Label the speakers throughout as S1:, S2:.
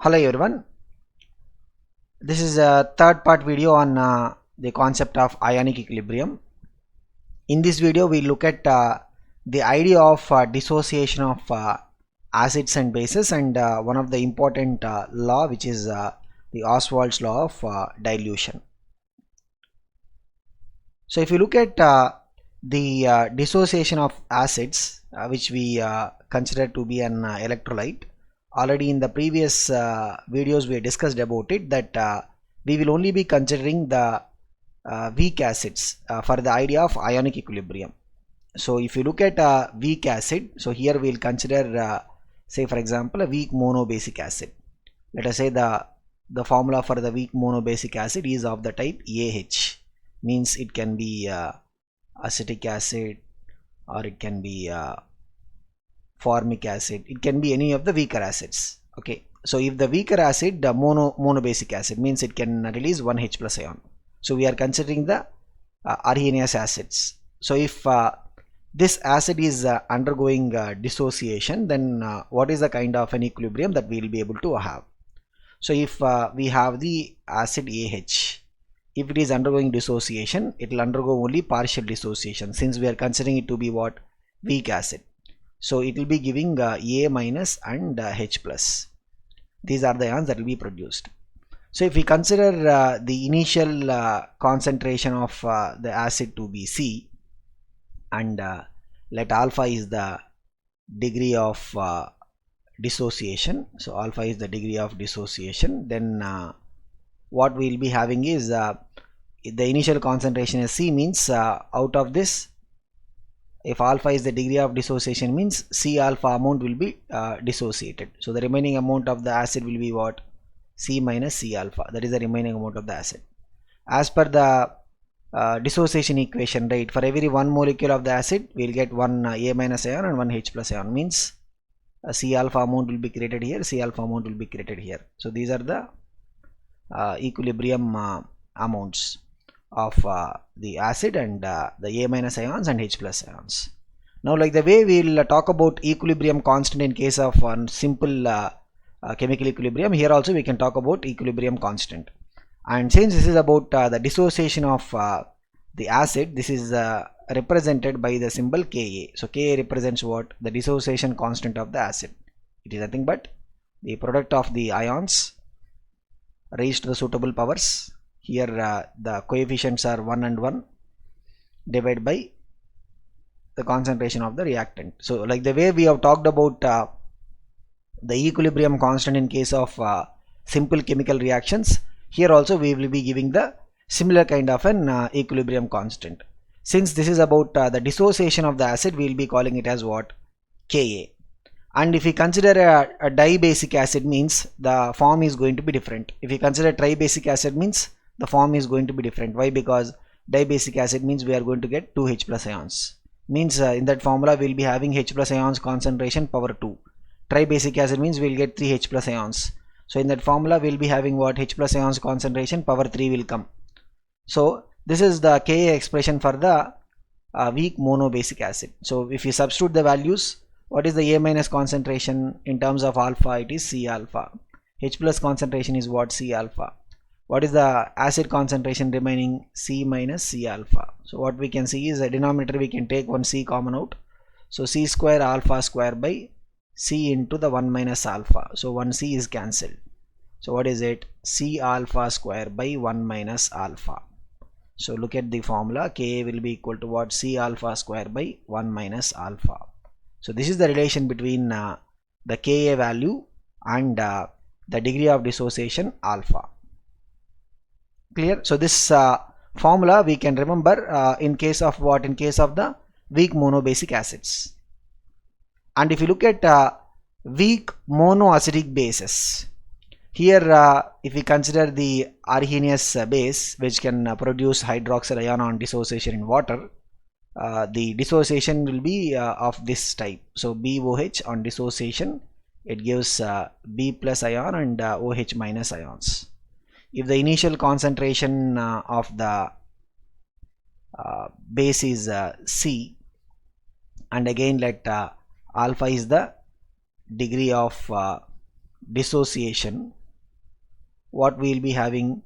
S1: Hello everyone, this is a third part video on the concept of ionic equilibrium. In this video we look at the idea of dissociation of acids and bases and one of the important law, which is the Ostwald's law of dilution. So if you look at the dissociation of acids, which we consider to be an electrolyte, already in the previous videos we discussed about it, that we will only be considering the weak acids for the idea of ionic equilibrium. So if you look at a weak acid, so here we will consider say for example a weak monobasic acid. Let us say the formula for the weak monobasic acid is of the type AH, means it can be acetic acid or it can be formic acid, it can be any of the weaker acids. Okay, so if the weaker acid, the monobasic acid, means it can release one H plus ion. So we are considering the Arrhenius acids. So if this acid is undergoing dissociation, then what is the kind of an equilibrium that we will be able to have? So if we have the acid AH, if it is undergoing dissociation, it will undergo only partial dissociation, since we are considering it to be what? Weak acid. So it will be giving A minus and H plus. These are the ions that will be produced. So if we consider the initial concentration of the acid to be C, and let alpha is the degree of dissociation, so alpha is the degree of dissociation, then what we will be having is the initial concentration is C, means out of this, if alpha is the degree of dissociation, means C alpha amount will be dissociated. So the remaining amount of the acid will be what? C minus C alpha. That is the remaining amount of the acid. As per the dissociation equation, right, for every one molecule of the acid we will get one A minus ion and one H plus ion, means C alpha amount will be created here, C alpha amount will be created here. So these are the equilibrium amounts of the acid and the A minus ions and H plus ions. Now, like the way we will talk about equilibrium constant in case of one simple chemical equilibrium, here also we can talk about equilibrium constant. And since this is about the dissociation of the acid, this is represented by the symbol Ka. So Ka represents what? The dissociation constant of the acid. It is nothing but the product of the ions raised to the suitable powers. Here the coefficients are 1 and 1 divided by the concentration of the reactant. So like the way we have talked about the equilibrium constant in case of simple chemical reactions, here also we will be giving the similar kind of an equilibrium constant. Since this is about the dissociation of the acid, we will be calling it as what? Ka. And if we consider a dibasic acid, means the form is going to be different. If we consider tribasic acid, means the form is going to be different. Why? Because dibasic acid means we are going to get 2 H plus ions, means in that formula we will be having H plus ions concentration power 2. Tribasic acid means we will get 3 H plus ions. So in that formula we will be having what? H plus ions concentration power 3 will come. So this is the Ka expression for the weak monobasic acid. So if you substitute the values, what is the A minus concentration in terms of alpha? It is C alpha. H plus concentration is what? C alpha. What is the acid concentration remaining? C minus C alpha. So what we can see is a denominator we can take one C common out. So C square alpha square by C into the 1 minus alpha. So 1 C is cancelled. So what is it? C alpha square by 1 minus alpha. So look at the formula. Ka will be equal to what? C alpha square by 1 minus alpha. So this is the relation between the Ka value and the degree of dissociation alpha. Clear? So this formula we can remember in case of what? In case of the weak monobasic acids. And if you look at weak monoacidic bases, here if we consider the Arrhenius base, which can produce hydroxyl ion on dissociation in water, the dissociation will be of this type. So BOH on dissociation, it gives B plus ion and OH minus ions. If the initial concentration of the base is C, and again let alpha is the degree of dissociation, what we will be having,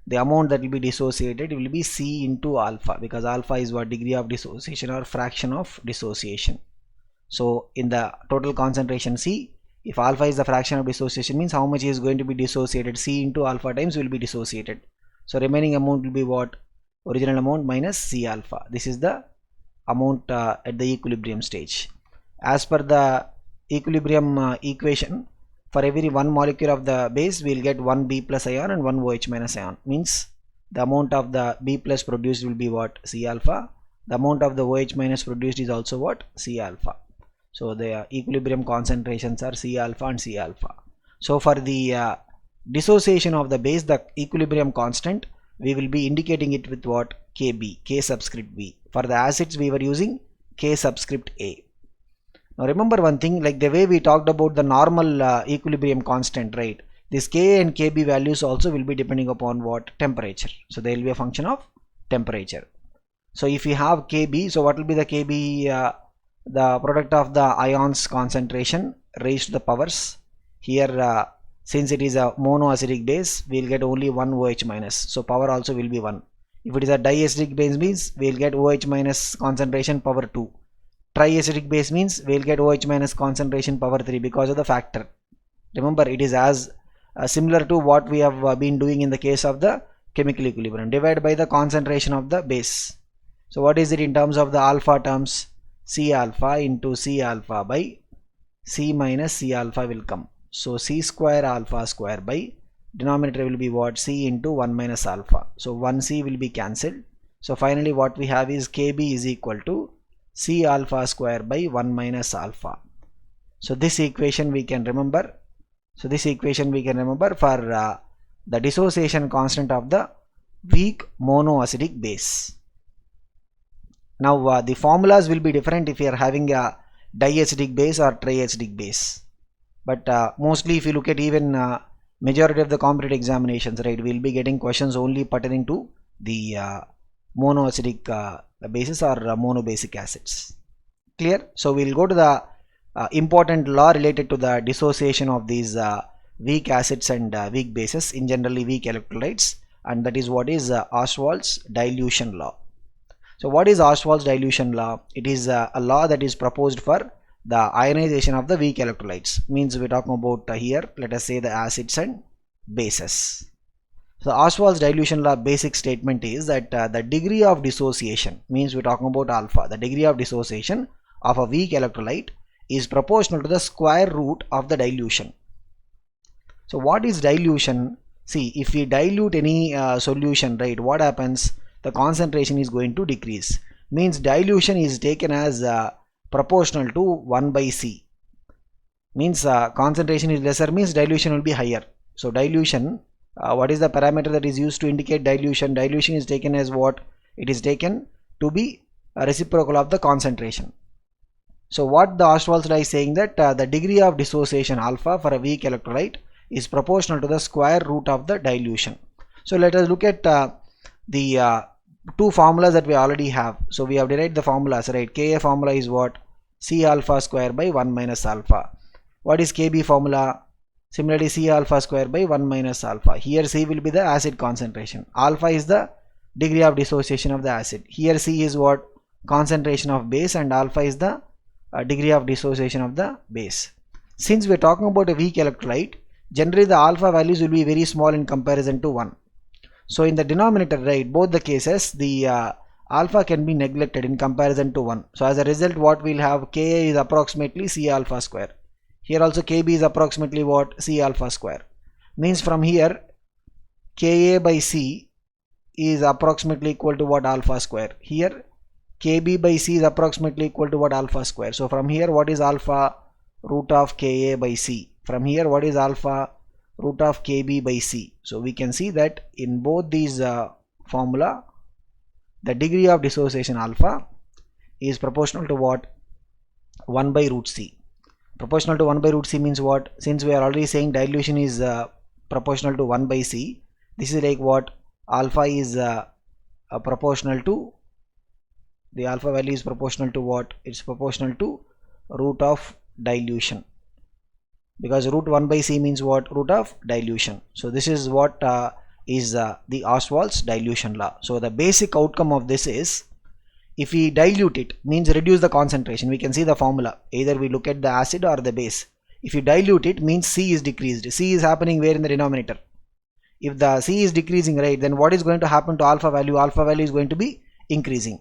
S1: the amount that will be dissociated will be C into alpha, because alpha is what degree of dissociation or fraction of dissociation. So in the total concentration C, if alpha is the fraction of dissociation, means how much is going to be dissociated, C into alpha times will be dissociated. So remaining amount will be what? Original amount minus C alpha. This is the amount at the equilibrium stage. As per the equilibrium equation, for every one molecule of the base we will get one B plus ion and one OH minus ion. Means the amount of the B plus produced will be what? C alpha. The amount of the OH minus produced is also what? C alpha. So the equilibrium concentrations are C alpha and C alpha. So for the dissociation of the base, the equilibrium constant, we will be indicating it with what? Kb, K subscript B. For the acids we were using K subscript A. Now remember one thing, like the way we talked about the normal equilibrium constant, right? This Ka and Kb values also will be depending upon what? Temperature. So they will be a function of temperature. So if you have Kb, so what will be the Kb? The product of the ions concentration raised to the powers. Here since it is a monoacidic base, we will get only one OH minus. So power also will be 1. If it is a diacidic base, means we will get OH minus concentration power 2. Triacidic base means we will get OH minus concentration power 3 because of the factor. Remember, it is as similar to what we have been doing in the case of the chemical equilibrium. Divide by the concentration of the base. So what is it in terms of the alpha terms? C alpha into C alpha by C minus C alpha will come. So C square alpha square by denominator will be what? C into 1 minus alpha. So 1C will be cancelled. So finally what we have is Kb is equal to C alpha square by 1 minus alpha. So this equation we can remember. So this equation we can remember for the dissociation constant of the weak monoacidic base. Now the formulas will be different if you are having a diacidic base or triacidic base. But mostly if you look at even majority of the competitive examinations, right, we will be getting questions only pertaining to the monoacidic bases or monobasic acids. Clear? So we will go to the important law related to the dissociation of these weak acids and weak bases, in generally weak electrolytes, and that is what is Ostwald's dilution law. So what is Ostwald's dilution law? It is a law that is proposed for the ionization of the weak electrolytes. Means we're talking about here, let us say the acids and bases. So Ostwald's dilution law basic statement is that the degree of dissociation, means we're talking about alpha, the degree of dissociation of a weak electrolyte is proportional to the square root of the dilution. So what is dilution? See, if we dilute any solution, right, what happens? The concentration is going to decrease. Means dilution is taken as proportional to 1 by C. Means concentration is lesser, means dilution will be higher. So dilution, what is the parameter that is used to indicate dilution? Dilution is taken as what? It is taken to be a reciprocal of the concentration. So what the Ostwald's law is saying that the degree of dissociation alpha for a weak electrolyte is proportional to the square root of the dilution. So let us look at the two formulas that we already have. So we have derived the formulas, right? Ka formula is what? C alpha square by 1 minus alpha. What is Kb formula? Similarly, C alpha square by 1 minus alpha. Here C will be the acid concentration. Alpha is the degree of dissociation of the acid. Here C is what? Concentration of base, and alpha is the degree of dissociation of the base. Since we are talking about a weak electrolyte, generally the alpha values will be very small in comparison to 1. So in the denominator, right, both the cases, the alpha can be neglected in comparison to 1. So as a result, what we'll have, Ka is approximately C alpha square. Here also Kb is approximately what? C alpha square. Means from here, Ka by C is approximately equal to what? Alpha square. Here Kb by C is approximately equal to what? Alpha square. So from here, what is alpha? Root of Ka by C. From here, what is alpha? Root of Kb by C. So we can see that in both these formula, the degree of dissociation alpha is proportional to what? 1 by root C. Proportional to 1 by root C means what? Since we are already saying dilution is proportional to 1 by C, this is like what? Alpha is proportional to, the alpha value is proportional to what? It's proportional to root of dilution. because root 1 by c means what? Root of dilution. So this is what is the Ostwald's dilution law. So the basic outcome of this is, if we dilute it, means reduce the concentration. We can see the formula, either we look at the acid or the base. If you dilute it, means C is decreased. C is happening where? In the denominator. If the C is decreasing, right, then what is going to happen to alpha value? Alpha value is going to be increasing.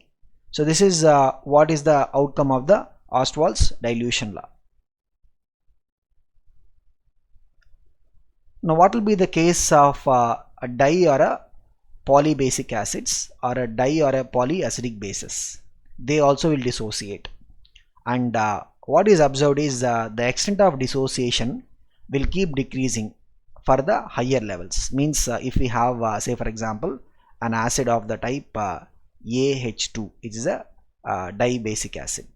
S1: So this is what is the outcome of the Ostwald's dilution law. Now what will be the case of a di or a polybasic acids, or a di or a polyacidic bases? They also will dissociate, and what is observed is the extent of dissociation will keep decreasing for the higher levels. Means if we have say for example an acid of the type AH2, it is a dibasic acid.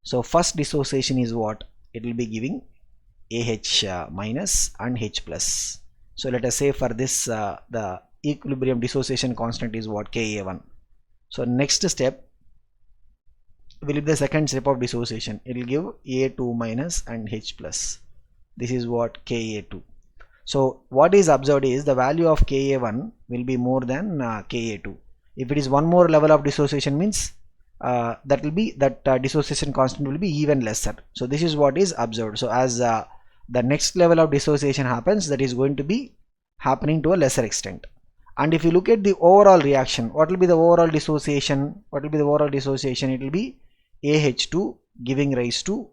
S1: So first dissociation is what? It will be giving AH minus and H plus. So let us say for this the equilibrium dissociation constant is what? Ka1. So next step will be the second step of dissociation. It will give A2 minus and H plus. This is what? Ka2. So what is observed is the value of Ka1 will be more than Ka2. If it is one more level of dissociation, means that will be that dissociation constant will be even lesser. So this is what is observed. So as the next level of dissociation happens, that is going to be happening to a lesser extent. And if you look at the overall reaction, what will be the overall dissociation? What will be the overall dissociation? It will be AH2 giving rise to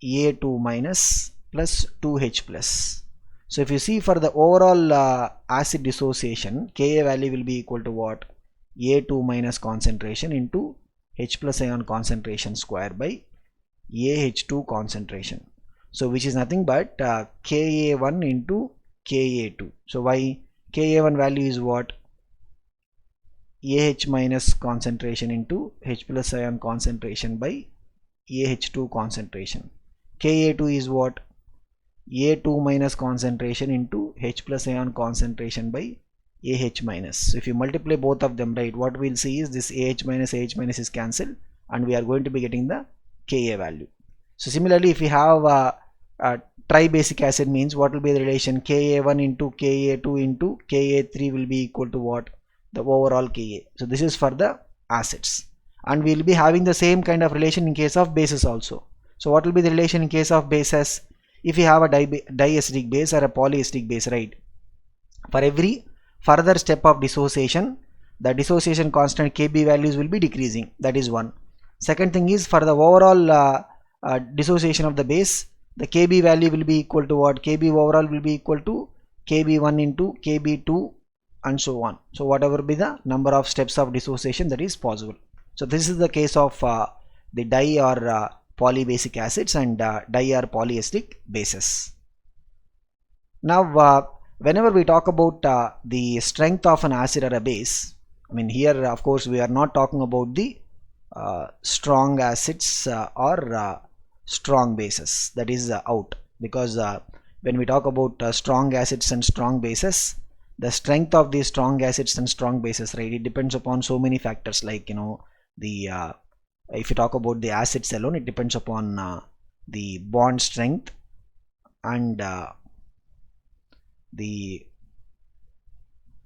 S1: A2 minus plus 2H plus. So if you see for the overall acid dissociation, Ka value will be equal to what? A2 minus concentration into H plus ion concentration square by AH2 concentration. So which is nothing but Ka1 into Ka2. So why? Ka1 value is what? AH minus concentration into H plus ion concentration by AH2 concentration. Ka2 is what? A2 minus concentration into H plus ion concentration by AH minus. So if you multiply both of them, right, what we'll see is this AH minus is cancelled, and we are going to be getting the Ka value. So similarly, if we have a tribasic acid, means what will be the relation? Ka1 into Ka2 into Ka3 will be equal to what? The overall Ka. So this is for the acids, and we will be having the same kind of relation in case of bases also. So what will be the relation in case of bases? If you have a diacidic base or a polyacidic base, right, for every further step of dissociation, the dissociation constant Kb values will be decreasing. That is one. Second thing is, for the overall dissociation of the base, the Kb value will be equal to what? Kb overall will be equal to Kb1 into Kb2 and so on. So whatever be the number of steps of dissociation that is possible. So this is the case of the di or polybasic acids and di or polyacidic bases. Now whenever we talk about the strength of an acid or a base, I mean here of course we are not talking about the strong acids or strong bases, that is out, because when we talk about strong acids and strong bases, the strength of these strong acids and strong bases, right, it depends upon so many factors, like the if you talk about the acids alone, it depends upon the bond strength and the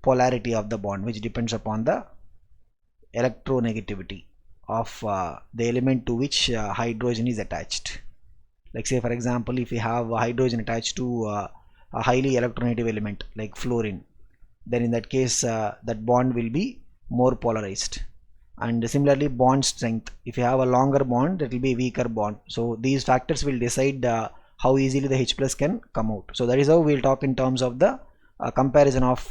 S1: polarity of the bond, which depends upon the electronegativity of the element to which hydrogen is attached. Like say for example, if you have hydrogen attached to a highly electronegative element like fluorine, then in that case that bond will be more polarized. And similarly, bond strength, if you have a longer bond, that will be a weaker bond. So these factors will decide how easily the H plus can come out. So that is how we will talk in terms of the comparison of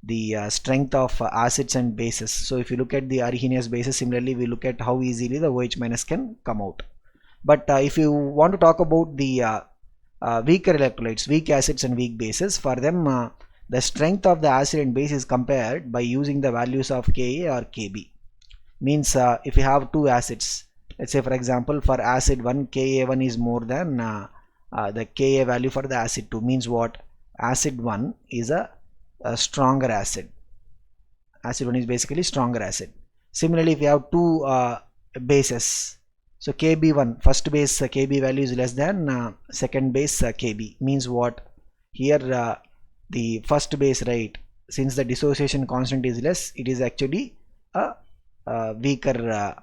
S1: the strength of acids and bases. So if you look at the Arrhenius bases, similarly we look at how easily the OH minus can come out. But if you want to talk about the weaker electrolytes, weak acids and weak bases, for them the strength of the acid and base is compared by using the values of Ka or Kb. Means if you have two acids, let's say for example for acid 1, Ka1 is more than the Ka value for the acid 2, means what? Acid 1 is a stronger acid. Acid 1 is basically stronger acid. Similarly, if you have two bases, So Kb1, first base Kb value is less than second base Kb, means what? Here the first base, right, since the dissociation constant is less, it is actually a weaker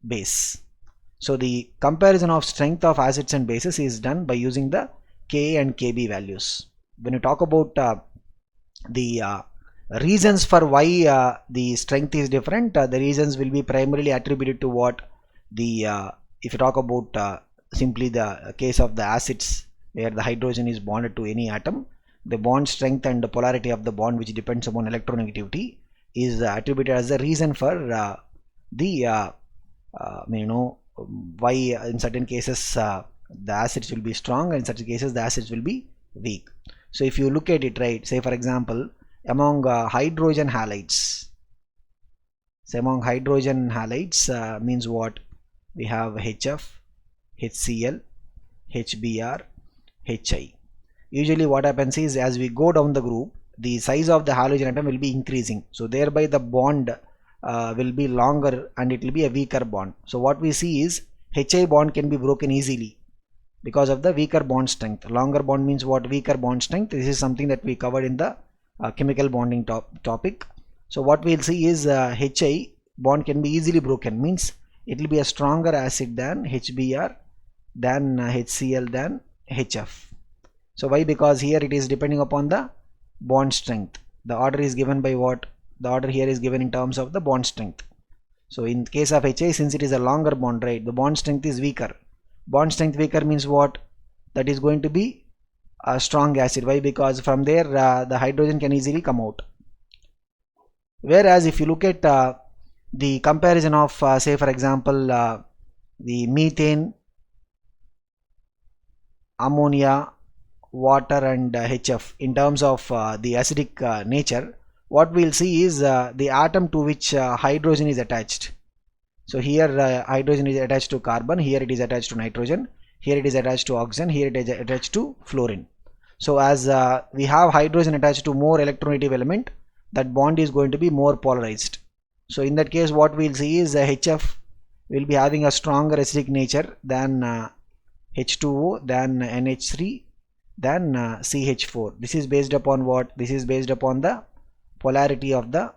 S1: base. So the comparison of strength of acids and bases is done by using the Ka and Kb values. When you talk about the reasons for why the strength is different, the reasons will be primarily attributed to what the if you talk about simply the case of the acids where the hydrogen is bonded to any atom, the bond strength and the polarity of the bond, which depends upon electronegativity, is attributed as the reason for the why in certain cases the acids will be strong and in certain cases the acids will be weak. So if you look at it, right, say for example among hydrogen halides, means what? We have HF, HCl, HBr, HI. Usually what happens is, as we go down the group, the size of the halogen atom will be increasing, so thereby the bond will be longer and it will be a weaker bond. So what we see is HI bond can be broken easily because of the weaker bond strength. Longer bond means what? Weaker bond strength. This is something that we covered in the chemical bonding topic. So what we'll see is HI bond can be easily broken, means it will be a stronger acid than HBr, than HCl, than HF. So why? Because here it is depending upon the bond strength. The order is given by what? The order here is given in terms of the bond strength. So in case of HI, since it is a longer bond, right, the bond strength is weaker. Bond strength weaker means what? That is going to be a strong acid. Why? Because from there the hydrogen can easily come out. Whereas if you look at the comparison of say for example the methane, ammonia, water and HF in terms of the acidic nature, what we will see is the atom to which hydrogen is attached. So here hydrogen is attached to carbon, here it is attached to nitrogen, here it is attached to oxygen, here it is attached to fluorine. So as we have hydrogen attached to more electronegative element, that bond is going to be more polarized. So in that case what we will see is HF will be having a stronger acidic nature than H2O, than NH3, than CH4. This is based upon what? This is based upon the polarity of the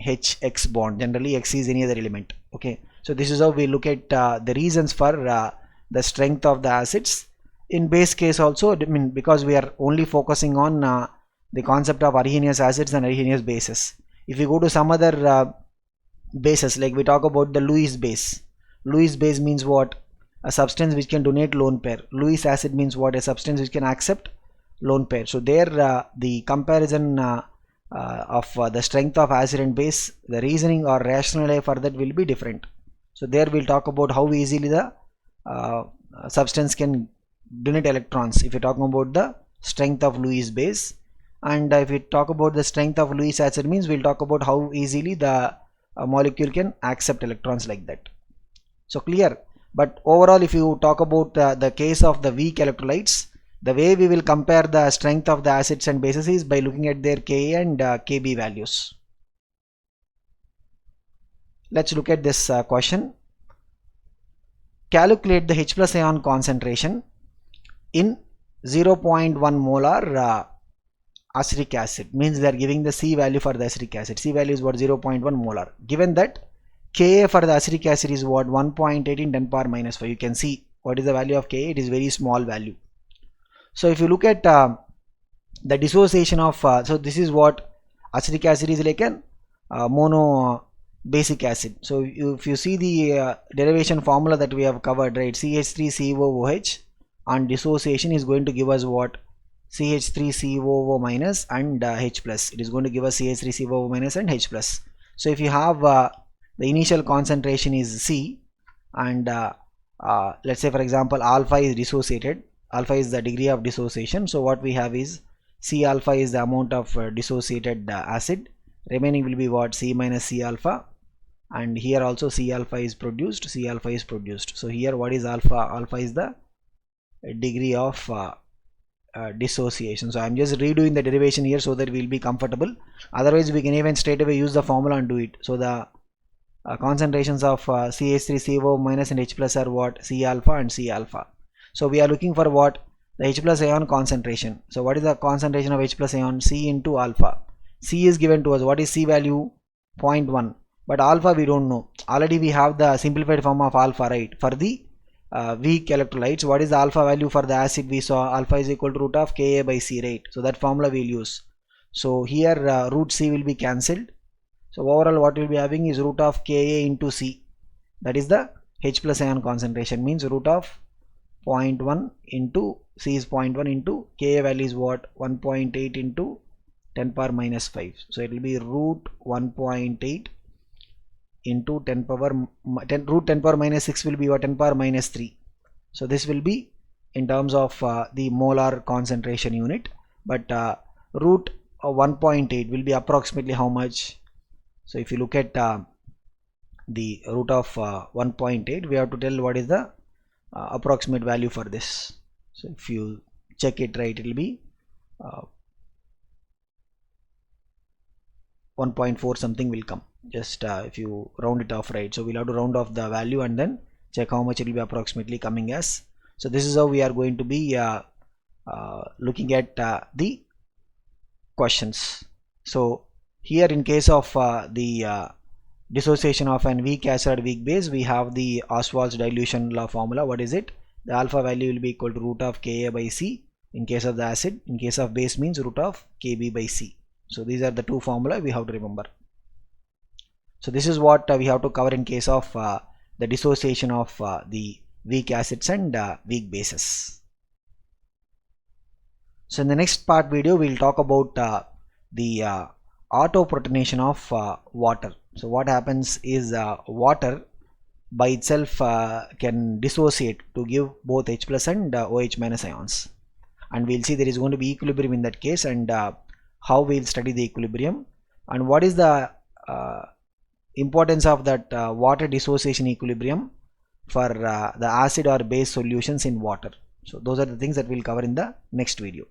S1: HX bond. Generally X is any other element. Okay, so this is how we look at the reasons for the strength of the acids. In base case also, I mean, because we are only focusing on the concept of arrhenius acids and arrhenius bases. If you go to some other bases, like we talk about the Lewis base. Lewis base means what? A substance which can donate lone pair. Lewis acid means what? A substance which can accept lone pair. So there the comparison of the strength of acid and base, the reasoning or rationale for that will be different. So there we'll talk about how easily the substance can donate electrons if you're talking about the strength of Lewis base, and if we talk about the strength of Lewis acid, means we'll talk about how easily the molecule can accept electrons like that. So clear. But overall, if you talk about the case of the weak electrolytes, the way we will compare the strength of the acids and bases is by looking at their Ka and Kb values. Let's look at this question. Calculate the H plus ion concentration in 0.1 molar acetic acid. Means they are giving the C value for the acetic acid. C value is what? 0.1 molar. Given that Ka for the acetic acid is what? 1.18 10 power minus 5. You can see what is the value of Ka. It is very small value. So if you look at the dissociation of so this is what? Acetic acid is like an mono basic acid. So if you see the derivation formula that we have covered, right, CH3COOH on dissociation is going to give us what? CH3COO minus and H plus. It is going to give us CH3COO minus and H plus. So if you have the initial concentration is C, and let's say for example alpha is dissociated, alpha is the degree of dissociation, so what we have is C alpha is the amount of dissociated acid, remaining will be what? C minus C alpha, and here also C alpha is produced, C alpha is produced. So here what is alpha? Alpha is the degree of dissociation. So I'm just redoing the derivation here so that we'll be comfortable. Otherwise we can even straight away use the formula and do it. So the concentrations of CH3CO minus and H plus are what? C alpha and C alpha. So we are looking for what? The H plus ion concentration. So what is the concentration of H plus ion? C into alpha. C is given to us. What is C value? 0.1. But alpha we don't know. Already we have the simplified form of alpha, right? For the weak electrolytes, what is the alpha value for the acid? We saw alpha is equal to root of Ka by C, right? So that formula we'll use. So here root C will be cancelled. So overall what we'll be having is root of Ka into C. That is the H plus ion concentration, means root of 0.1 into C is 0.1 into Ka value is what? 1.8 into 10 power minus 5. So it will be root 1.8 into 10 power root 10 power minus 6 will be what? 10 power minus 3. So this will be in terms of the molar concentration unit, but root 1.8 will be approximately how much? So if you look at the root of 1.8, we have to tell what is the approximate value for this. So if you check it, right, it will be 1.4 something will come. Just if you round it off, right? So we'll have to round off the value and then check how much it will be approximately coming as. So this is how we are going to be looking at the questions. So here in case of the dissociation of an weak acid or weak base, we have the Ostwald's dilution law formula. What is it? The alpha value will be equal to root of Ka by C in case of the acid. In case of base means root of Kb by C. So these are the two formula we have to remember. So this is what we have to cover in case of the dissociation of the weak acids and weak bases. So in the next part video we will talk about the autoprotonation of water. So what happens is water by itself can dissociate to give both H plus and OH minus ions, and we'll see there is going to be equilibrium in that case, and how we'll study the equilibrium and what is the importance of that water dissociation equilibrium for the acid or base solutions in water. So those are the things that we'll cover in the next video.